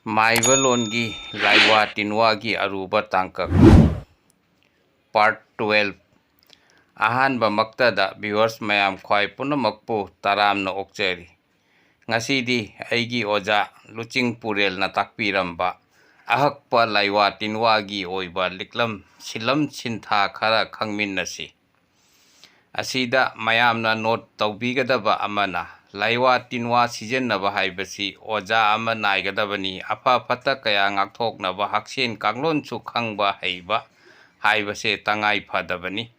ꯃꯥꯏꯕ ꯂꯣꯟꯒꯤ ꯂꯥꯏꯋꯥ ꯇꯤꯟꯋꯥꯒꯤ ꯑꯔꯨꯕ ꯇꯥꯡꯀꯛ ꯄꯥꯔꯠ 12 ꯑꯍꯥꯟꯕꯃꯛꯇꯗ ꯚꯤꯎꯋꯔꯁ ꯃꯌꯥꯝ ꯈ꯭ꯋꯥꯏ ꯄꯨꯝꯅꯃꯛꯄꯨ ꯇꯔꯥꯝꯅ ꯑꯣꯛꯆꯔꯤ꯫ ꯉꯁꯤꯗꯤ ꯑꯩꯒꯤ ꯑꯣꯖꯥ ꯂꯨꯆꯤꯡꯄꯨꯔꯦꯜꯅ ꯇꯥꯛꯄꯤꯔꯝꯕ ꯑꯍꯛꯄ ꯂꯥꯏꯋꯥ ꯇꯤꯟꯋꯥꯒꯤ ꯑꯣꯏꯕ ꯂꯤꯛꯂꯝ ꯁꯤꯟꯂꯝ ꯁꯤꯟꯊꯥ ꯈꯔ ꯈꯪꯃꯤꯟꯅꯁꯤ꯫ ꯑꯁꯤꯗ ꯃꯌꯥꯝꯅ ꯅꯣꯠ ꯇꯧꯕꯤꯒꯗꯕ ꯑꯃꯅ ꯂꯥꯏꯋꯥ ꯇꯤꯟꯋꯥ ꯁꯤꯖꯤꯟꯅꯕ ꯍꯥꯏꯕꯁꯤ ꯑꯣꯖꯥ ꯑꯃ ꯅꯥꯏꯒꯗꯕꯅꯤ꯫ ꯑꯐ ꯐꯠꯇ ꯀꯌꯥ ꯉꯥꯛꯊꯣꯛꯅꯕ ꯍꯛꯁꯦꯜ ꯀꯥꯡꯂꯣꯟꯁꯨ ꯈꯪꯕ ꯍꯩꯕ ꯍꯥꯏꯕꯁꯦ ꯇꯉꯥꯏ ꯐꯗꯕꯅꯤ꯫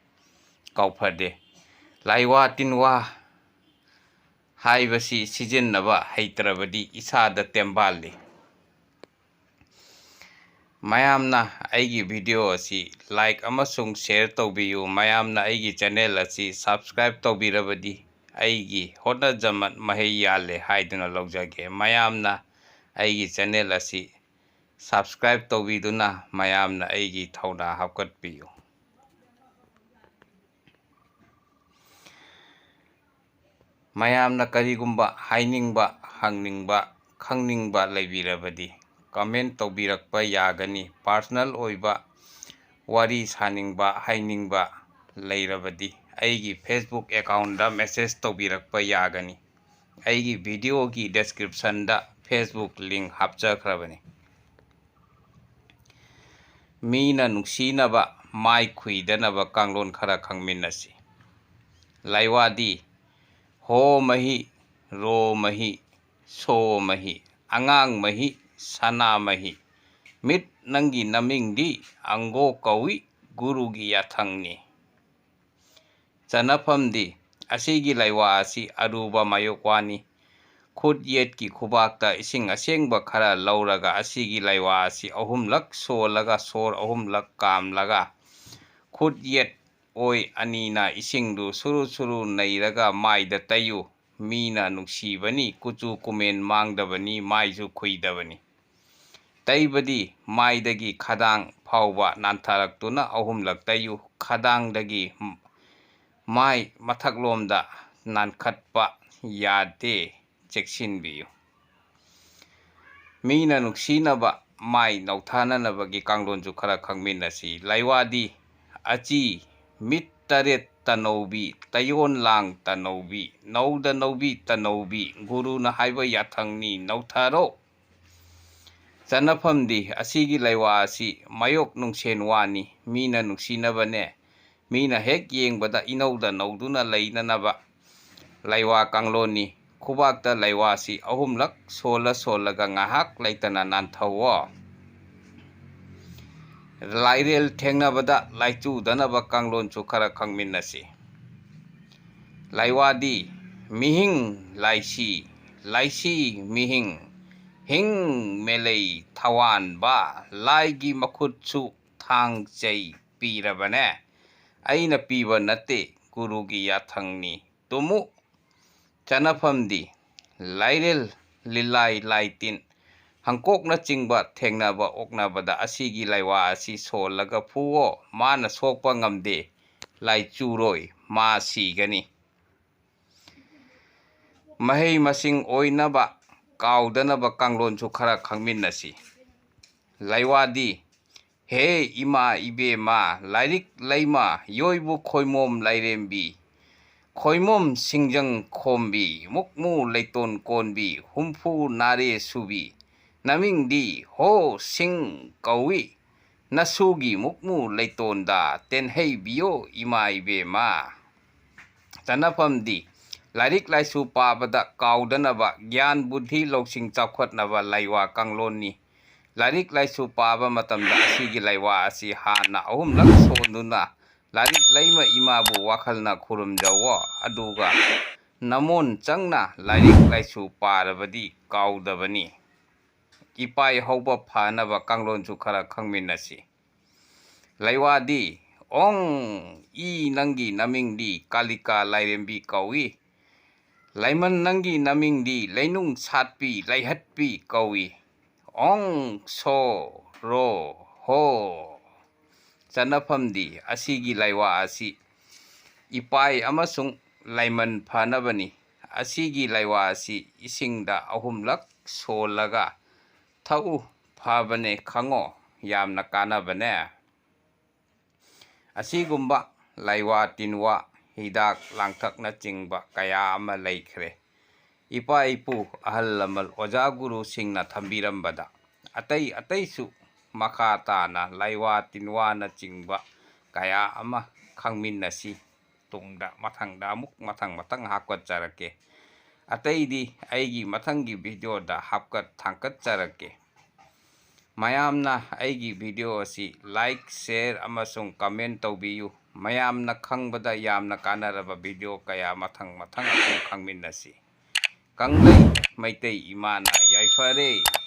ꯀꯥꯎꯐꯗꯦ, ꯂꯥꯏꯋꯥ ꯇꯤꯟꯋꯥ ꯍꯥꯏꯕꯁꯤ ꯁꯤꯖꯤꯟꯅꯕ ꯍꯩꯇ꯭ꯔꯕꯗꯤ ꯏꯁꯥꯗ ꯇꯦꯝꯕꯥꯜꯂꯤ꯫ ꯃꯌꯥꯝꯅ ꯑꯩꯒꯤ ꯚꯤꯗꯤꯑꯣ ꯑꯁꯤ ꯂꯥꯏꯛ ꯑꯃꯁꯨꯡ ꯁꯦꯌꯔ ꯇꯧꯕꯤꯌꯨ꯫ ꯃꯌꯥꯝꯅ ꯑꯩꯒꯤ ꯆꯦꯅꯦꯜ ꯑꯁꯤ ꯁꯕꯁꯀ꯭ꯔꯥꯏꯕ ꯇꯧꯕꯤꯔꯕꯗꯤ ꯑꯩꯒꯤ ꯍꯣꯠꯅꯖꯃꯟ ꯃꯍꯩ ꯌꯥꯜꯂꯦ ꯍꯥꯏꯗꯨꯅ ꯂꯧꯖꯒꯦ꯫ ꯃꯌꯥꯝꯅ ꯑꯩꯒꯤ ꯆꯦꯅꯦꯜ ꯑꯁꯤ ꯁꯕꯁꯀ꯭ꯔꯥꯏꯕ ꯇꯧꯕꯤꯗꯨꯅ ꯃꯌꯥꯝꯅ ꯑꯩꯒꯤ ꯊꯧꯅꯥ ꯍꯥꯞꯀꯠꯄꯤꯌꯨ꯫ ꯃꯌꯥꯝꯅ ꯀꯔꯤꯒꯨꯝꯕ ꯍꯥꯏꯅꯤꯡꯕ, ꯍꯪꯅꯤꯡꯕ, ꯈꯪꯅꯤꯡꯕ ꯂꯩꯕꯤꯔꯕꯗꯤ ꯀꯃꯦꯟꯠ ꯇꯧꯕꯤꯔꯛꯄ ꯌꯥꯒꯅꯤ꯫ ꯄꯔꯁꯣꯅꯦꯜ ꯑꯣꯏꯕ ꯋꯥꯔꯤ ꯁꯥꯅꯤꯡꯕ, ꯍꯥꯏꯅꯤꯡꯕ ꯂꯩꯔꯕꯗꯤ ꯑꯩꯒꯤ ꯐꯦꯁꯕꯨꯛ ꯑꯦꯀꯥꯎꯟꯠꯗ ꯃꯦꯁꯦꯖ ꯇꯧꯕꯤꯔꯛꯄ ꯌꯥꯒꯅꯤ꯫ ꯑꯩꯒꯤ ꯚꯤꯗꯤꯑꯣꯒꯤ ꯗꯤꯁꯀ꯭ꯔꯤꯞꯁꯟꯗ ꯐꯦꯁꯕꯨꯛ ꯂꯤꯡꯛ ꯍꯥꯞꯆꯈ꯭ꯔꯕꯅꯤ꯫ ꯃꯤꯅ ꯅꯨꯡꯁꯤꯅꯕ, ꯃꯥꯏ ꯈꯨꯏꯗꯅꯕ ꯀꯥꯡꯂꯣꯟ ꯈꯔ ꯈꯪꯃꯤꯟꯅꯁꯤ꯫ ꯂꯥꯏꯋꯥꯗꯤ ꯍꯣ ꯃꯍꯤ, ꯔꯣ ꯃꯍꯤ, ꯁꯣ ꯃꯍꯤ, ꯑꯉꯥꯡ ꯃꯍꯤ, ꯁꯅꯥ ꯃꯍꯤ, ꯃꯤꯠ ꯅꯪꯒꯤ ꯅꯃꯤꯡꯗꯤ ꯑꯪꯒꯣ ꯀꯧꯏ ꯒꯨꯔꯨꯒꯤ ꯌꯥꯊꯪꯅꯤ꯫ ꯆꯟꯅꯐꯝꯗꯤ ꯑꯁꯤꯒꯤ ꯂꯥꯏꯋꯥ ꯑꯁꯤ ꯑꯔꯨꯕ ꯃꯥꯌꯣꯛꯋꯥꯅꯤ꯫ ꯈꯨꯠ ꯌꯦꯠꯀꯤ ꯈꯨꯕꯥꯛꯇ ꯏꯁꯤꯡ ꯑꯁꯦꯡꯕ ꯈꯔ ꯂꯧꯔꯒ ꯑꯁꯤꯒꯤ ꯂꯥꯏꯋꯥ ꯑꯁꯤ 3ꯂꯛ ꯁꯣꯜꯂꯒ ꯁꯣꯔ 3ꯂꯛ ꯀꯥꯝꯂꯒ ꯈꯨꯠ ꯌꯦꯠ ꯑꯣꯏ ꯑꯅꯤꯅ ꯏꯁꯤꯡꯗꯨ ꯁꯨꯔꯨ ꯁꯨꯔꯨ ꯅꯩꯔꯒ ꯃꯥꯏꯗ ꯇꯩꯌꯨ꯫ ꯃꯤꯅ ꯅꯨꯡꯁꯤꯕꯅꯤ, ꯀꯨꯆꯨ ꯀꯨꯃꯦꯟ ꯃꯥꯡꯗꯕꯅꯤ, ꯃꯥꯏꯁꯨ ꯈꯨꯏꯗꯕꯅꯤ꯫ ꯇꯩꯕꯗꯤ ꯃꯥꯏꯗꯒꯤ ꯈꯗꯥꯡ ꯐꯥꯎꯕ ꯅꯥꯟꯊꯔꯛꯇꯨꯅ 3ꯂꯛ ꯇꯩꯌꯨ꯫ ꯈꯗꯥꯡꯗꯒꯤ ꯃꯥꯏ ꯃꯊꯛꯂꯣꯝꯗ ꯅꯥꯟꯈꯠꯄ ꯌꯥꯗꯦ, ꯆꯦꯛꯁꯤꯟꯕꯤꯌꯨ꯫ ꯃꯤꯅ ꯅꯨꯡꯁꯤꯅꯕ, ꯃꯥꯏ ꯅꯧꯊꯥꯅꯅꯕꯒꯤ ꯀꯥꯡꯂꯣꯟꯁꯨ ꯈꯔ ꯈꯪꯃꯤꯟꯅꯁꯤ꯫ ꯂꯥꯏꯋꯥꯗꯤ ꯑꯆꯤ, ꯃꯤꯠ ꯇꯔꯦꯠ ꯇꯅꯧꯕꯤ, ꯇꯌꯣꯟ ꯂꯥꯡ ꯇꯅꯧꯕꯤ, ꯅꯧꯗ ꯅꯧꯕꯤ ꯇꯅꯧꯕꯤ, ꯒꯨꯔꯨꯅ ꯍꯥꯏꯕ ꯌꯥꯊꯪꯅꯤ, ꯅꯧꯊꯔꯣ꯫ ꯆꯟꯅꯐꯝꯗꯤ ꯑꯁꯤꯒꯤ ꯂꯥꯏꯋꯥ ꯑꯁꯤ ꯃꯥꯌꯣꯛ ꯅꯨꯡꯁꯦꯟ ꯋꯥꯅꯤ꯫ ꯃꯤꯅ ꯅꯨꯡꯁꯤꯅꯕꯅꯦ꯫ ꯃꯤꯅ ꯍꯦꯛ ꯌꯦꯡꯕꯗ ꯏꯅꯧꯗ ꯅꯧꯗꯨꯅ ꯂꯩꯅꯅꯕ ꯂꯥꯏꯋꯥ ꯀꯥꯡꯂꯣꯟꯅꯤ꯫ ꯈꯨꯕꯥꯛꯇ ꯂꯥꯏꯋꯥꯁꯤ 3ꯂꯛ ꯁꯣꯜꯂ ꯁꯣꯜꯂꯒ ꯉꯥꯏꯍꯥꯛ ꯂꯩꯇꯅ ꯅꯥꯟꯊꯧꯑꯣ꯫ ꯂꯥꯏꯔꯦꯜ ꯊꯦꯡꯅꯕꯗ ꯂꯥꯏꯆꯨꯗꯅꯕ ꯀꯥꯡꯂꯣꯟꯁꯨ ꯈꯔ ꯈꯪꯃꯤꯟꯅꯁꯤ꯫ ꯂꯥꯏꯋꯥꯗꯤ ꯃꯤꯍꯤꯡ ꯂꯥꯏꯁꯤ, ꯂꯥꯏꯁꯤ ꯃꯤꯍꯤꯡ, ꯍꯤꯡ ꯃꯦꯂꯩ ꯊꯋꯥꯟꯕ, ꯂꯥꯏꯒꯤ ꯃꯈꯨꯠꯁꯨ ꯊꯥꯡ ꯆꯩ ꯄꯤꯔꯕꯅꯦ꯫ ꯑꯩꯅ ꯄꯤꯕ ꯅꯠꯇꯦ, ꯒꯨꯔꯨꯒꯤ ꯌꯥꯊꯪꯅꯤ, ꯇꯨꯝꯃꯨ꯫ ꯆꯟꯅꯐꯝꯗꯤ ꯂꯥꯏꯔꯦꯜ, ꯂꯤꯂꯥꯏ, ꯂꯥꯏꯇꯤꯟ, ꯍꯪꯀꯣꯛꯅꯆꯤꯡꯕ ꯊꯦꯡꯅꯕ ꯑꯣꯛꯅꯕꯗ ꯑꯁꯤꯒꯤ ꯂꯥꯏꯋꯥ ꯑꯁꯤ ꯁꯣꯜꯂꯒ ꯐꯨꯋꯣ꯫ ꯃꯥꯅ ꯁꯣꯛꯄ ꯉꯝꯗꯦ, ꯂꯥꯏꯆꯨꯔꯣꯏ, ꯃꯥ ꯁꯤꯒꯅꯤ꯫ ꯃꯍꯩ ꯃꯁꯤꯡ ꯑꯣꯏꯅꯕ ꯀꯥꯎꯗꯅꯕ ꯀꯥꯡꯂꯣꯟꯁꯨ ꯈꯔ ꯈꯪꯃꯤꯟꯅꯁꯤ꯫ ꯂꯥꯏꯋꯥꯗꯤ ꯍꯦ ꯏꯃꯥ ꯏꯕꯦꯝꯃ, ꯂꯥꯏꯔꯤꯛ ꯂꯩꯃ, ꯌꯣꯏꯕꯨ ꯈꯣꯏꯃꯣꯝ ꯂꯥꯏꯔꯦꯝꯕꯤ, ꯈꯣꯏꯃꯣꯝ ꯁꯤꯡꯖꯪ ꯈꯣꯝꯕꯤ, ꯃꯨꯛꯃꯨ ꯂꯩꯇꯣꯟ ꯀꯣꯟꯕꯤ, ꯍꯨꯝꯐꯨ ꯅꯥꯔꯦ ꯁꯨꯕꯤ, ꯅꯃꯤꯡꯗꯤ ꯍꯣ ꯁꯤꯡ ꯀꯧꯏ, ꯅꯁꯨꯒꯤ ꯃꯨꯛꯃꯨ ꯂꯩꯇꯣꯟꯗ ꯇꯦꯟꯍꯩꯕꯤꯌꯣ ꯏꯃꯥ ꯏꯕꯦꯝꯃ꯫ ꯆꯟꯅꯐꯝꯗꯤ ꯂꯥꯏꯔꯤꯛ ꯂꯥꯏꯁꯨ ꯄꯥꯕꯗ ꯀꯥꯎꯗꯅꯕ, ꯒ꯭ꯌꯥꯟ ꯕꯨꯗꯙꯤ ꯂꯧꯁꯤꯡ ꯆꯥꯎꯈꯠꯅꯕ ꯂꯥꯏꯋꯥ ꯀꯥꯡꯂꯣꯟꯅꯤ꯫ ꯂꯥꯏꯔꯤꯛ ꯂꯥꯏꯁꯨ ꯄꯥꯕ ꯃꯇꯝꯗ ꯑꯁꯤꯒꯤ ꯂꯥꯏꯋꯥ ꯑꯁꯤ ꯍꯥꯟꯅ 3ꯂꯛ ꯁꯣꯟꯗꯨꯅ ꯂꯥꯏꯔꯤꯛ ꯂꯩꯃ ꯏꯃꯥꯕꯨ ꯋꯥꯈꯜꯅ ꯈꯨꯔꯨꯝꯖꯧꯑꯣ꯫ ꯑꯗꯨꯒ ꯅꯃꯣꯟ ꯆꯪꯅ ꯂꯥꯏꯔꯤꯛ ꯂꯥꯏꯁꯨ ꯄꯥꯔꯕꯗꯤ ꯀꯥꯎꯗꯕꯅꯤ꯫ ꯏꯄꯥꯏ ꯍꯧꯕ ꯐꯅꯕ ꯀꯥꯡꯂꯣꯟꯁꯨ ꯈꯔ ꯈꯪꯃꯤꯟꯅꯁꯤ꯫ ꯂꯥꯏꯋꯥꯗꯤ ꯑꯣꯡ ꯏ ꯅꯪꯒꯤ ꯅꯃꯤꯡꯗꯤ ꯀꯥꯂꯤꯀꯥ ꯂꯥꯏꯔꯦꯝꯕꯤ ꯀꯧꯏ, ꯂꯥꯏꯃꯟ ꯅꯪꯒꯤ ꯅꯃꯤꯡꯗꯤ ꯂꯩꯅꯨꯡ ꯁꯥꯠꯄꯤ ꯂꯥꯏꯍꯠꯄꯤ ꯀꯧꯏ, ꯑꯣꯡ ꯁꯣ ꯔꯣ ꯍꯣ꯫ ꯆꯟꯅꯐꯝꯗꯤ ꯑꯁꯤꯒꯤ ꯂꯥꯏꯋꯥ ꯑꯁꯤ ꯏꯄꯥꯏ ꯑꯃꯁꯨꯡ ꯂꯥꯏꯃꯟ ꯐꯅꯕꯅꯤ꯫ ꯑꯁꯤꯒꯤ ꯂꯩꯋꯥ ꯑꯁꯤ ꯏꯁꯤꯡꯗ 3ꯂꯛ ꯁꯣꯜꯂꯒ ꯊꯛꯎ ꯐꯕꯅꯦ ꯈꯪꯉꯣ ꯌꯥꯝꯅ ꯀꯥꯟꯅꯕꯅꯦ꯫ ꯑꯁꯤꯒꯨꯝꯕ ꯂꯩꯋꯥ ꯇꯤꯟꯋꯥ ꯍꯤꯗꯥꯛ ꯂꯥꯡꯊꯛꯅꯆꯤꯡꯕ ꯀꯌꯥ ꯑꯃ ꯂꯩꯈ꯭ꯔꯦ꯫ ꯏꯄꯥ ꯏꯄꯨ ꯑꯍꯜ ꯂꯃꯟ ꯑꯣꯖꯥ ꯒꯨꯔꯨꯁꯤꯡꯅ ꯊꯝꯕꯤꯔꯝꯕꯗ ꯑꯇꯩꯁꯨ ꯃꯈꯥ ꯇꯥꯅ ꯂꯩꯋꯥ ꯇꯤꯟꯋꯥꯅꯆꯤꯡꯕ ꯀꯌꯥ ꯑꯃ ꯈꯪꯃꯤꯟꯅꯁꯤ꯫ ꯇꯨꯡꯗ ꯃꯊꯪꯗ ꯑꯃꯨꯛ ꯃꯊꯪ ꯍꯥꯞꯀꯠꯆꯔꯛꯀꯦ꯫ ꯑꯇꯩꯗꯤ ꯑꯩꯒꯤ ꯃꯊꯪꯒꯤ ꯚꯤꯗꯤꯑꯣꯗ ꯊꯥꯡꯀꯠꯆꯔꯛꯀꯦ꯫ ꯃꯌꯥꯝꯅ ꯑꯩꯒꯤ ꯚꯤꯗꯤꯑꯣ ꯑꯁꯤ ꯂꯥꯏꯛ, ꯁꯦꯌꯔ ꯑꯃꯁꯨꯡ ꯀꯃꯦꯟ ꯇꯧꯕꯤꯌꯨ꯫ ꯃꯌꯥꯝꯅ ꯈꯪꯕꯗ ꯌꯥꯝꯅ ꯀꯥꯟꯅꯔꯕ ꯚꯤꯗꯤꯑꯣ ꯀꯌꯥ ꯃꯊꯪ ꯑꯁꯨꯝ ꯈꯪꯃꯤꯟꯅꯁꯤ꯫ ꯀꯪꯂꯩ ꯃꯩꯇꯩ ꯏꯃꯥꯅ ꯌꯥꯏꯐꯔꯦ꯫